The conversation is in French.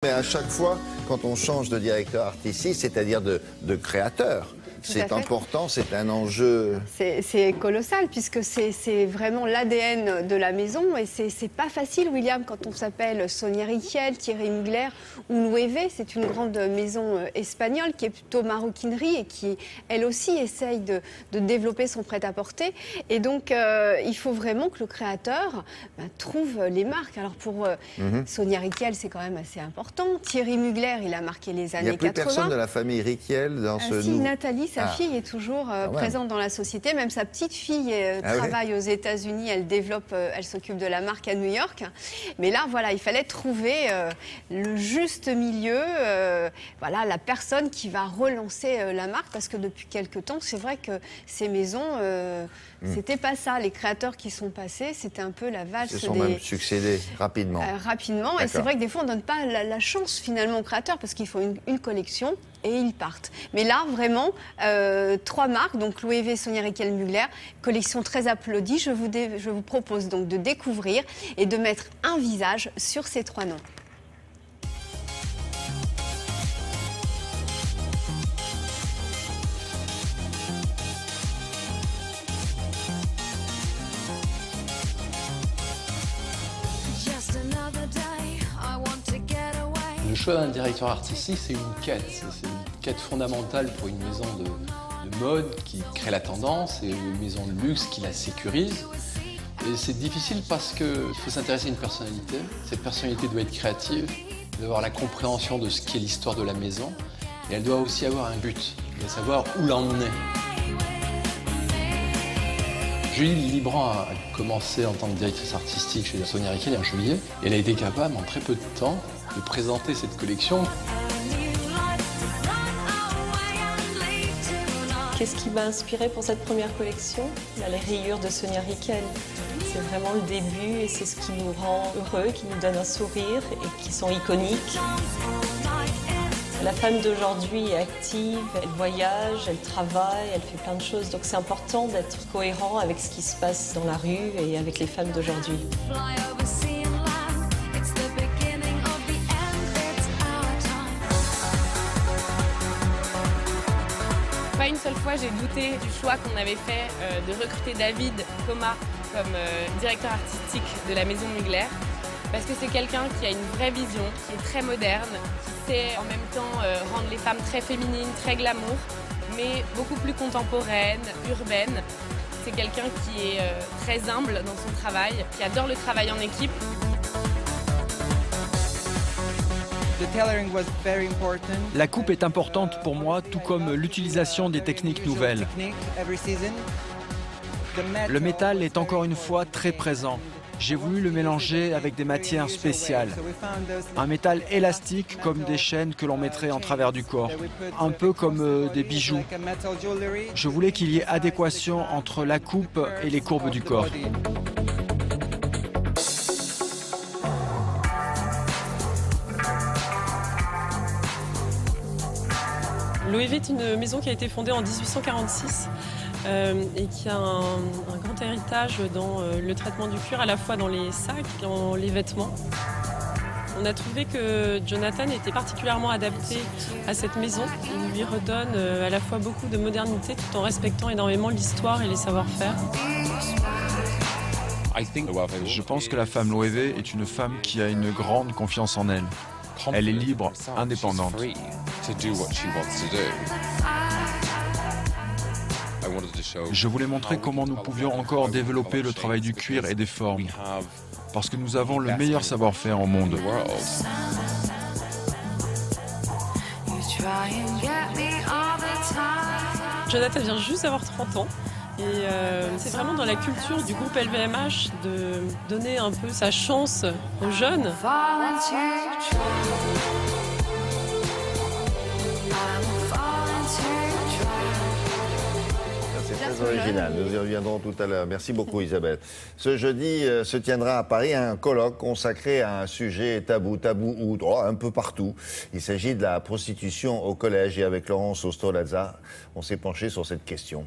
Mais à chaque fois, quand on change de directeur artistique, c'est-à-dire de créateur, c'est important, c'est un enjeu. C'est colossal puisque c'est vraiment l'ADN de la maison et c'est pas facile, William, quand on s'appelle Sonia Rykiel, Thierry Mugler ou Loewe. C'est une grande maison espagnole qui est plutôt maroquinerie et qui, elle aussi, essaye de développer son prêt-à-porter. Et donc, il faut vraiment que le créateur trouve les marques. Alors pour Sonia Rykiel, c'est quand même assez important. Thierry Mugler, il a marqué les années 80. Il n'y a plus personne de la famille Rykiel dans ce nouveau... Nathalie, sa fille, est toujours présente dans la société. Même sa petite fille travaille aux États-Unis. Elle développe, elle s'occupe de la marque à New York. Mais là, voilà, il fallait trouver le juste milieu. Voilà, la personne qui va relancer la marque. Parce que depuis quelque temps, c'est vrai que ces maisons, c'était pas ça. Les créateurs qui sont passés, c'était un peu la valse. Ils se sont même succédés rapidement. Rapidement. Et c'est vrai que des fois, on ne donne pas la chance finalement aux créateurs parce qu'il faut une collection. Et ils partent. Mais là, vraiment, 3 marques, donc Loewe, Sonia Rykiel, Mugler, collection très applaudie. Je vous propose donc de découvrir et de mettre un visage sur ces 3 noms. Le choix d'un directeur artistique, c'est une quête. C'est une quête fondamentale pour une maison de mode qui crée la tendance et une maison de luxe qui la sécurise. Et c'est difficile parce qu'il faut s'intéresser à une personnalité. Cette personnalité doit être créative, elle doit avoir la compréhension de ce qu'est l'histoire de la maison. Et elle doit aussi avoir un but, elle doit savoir où l'emmener. Julie Librand a commencé en tant que directrice artistique chez Sonia Rykiel en juillet. Et elle a été capable, en très peu de temps, de présenter cette collection. Qu'est-ce qui m'a inspiré pour cette première collection? Les rayures de Sonia Rykiel. C'est vraiment le début et c'est ce qui nous rend heureux, qui nous donne un sourire et qui sont iconiques. La femme d'aujourd'hui est active, elle voyage, elle travaille, elle fait plein de choses. Donc c'est important d'être cohérent avec ce qui se passe dans la rue et avec les femmes d'aujourd'hui. Pas une seule fois, j'ai douté du choix qu'on avait fait de recruter David Coma comme directeur artistique de la maison Mugler. Parce que c'est quelqu'un qui a une vraie vision, qui est très moderne, qui sait en même temps rendre les femmes très féminines, très glamour, mais beaucoup plus contemporaine, urbaine. C'est quelqu'un qui est très humble dans son travail, qui adore le travail en équipe. La coupe est importante pour moi, tout comme l'utilisation des techniques nouvelles. Le métal est encore une fois très présent. J'ai voulu le mélanger avec des matières spéciales. Un métal élastique comme des chaînes que l'on mettrait en travers du corps, un peu comme des bijoux. Je voulais qu'il y ait adéquation entre la coupe et les courbes du corps. Loewe est une maison qui a été fondée en 1846 et qui a un grand héritage dans le traitement du cuir, à la fois dans les sacs et dans les vêtements. On a trouvé que Jonathan était particulièrement adapté à cette maison. Il lui redonne à la fois beaucoup de modernité tout en respectant énormément l'histoire et les savoir-faire. Je pense que la femme Loewe est une femme qui a une grande confiance en elle. Elle est libre, indépendante. Je voulais montrer comment nous pouvions encore développer le travail du cuir et des formes, parce que nous avons le meilleur savoir-faire au monde. Jonathan vient juste d'avoir 30 ans. Et c'est vraiment dans la culture du groupe LVMH de donner un peu sa chance aux jeunes. C'est très original, nous y reviendrons tout à l'heure. Merci beaucoup Isabelle. Ce jeudi se tiendra à Paris un colloque consacré à un sujet tabou ou un peu partout. Il s'agit de la prostitution au collège et avec Laurence Ostolazza, on s'est penché sur cette question.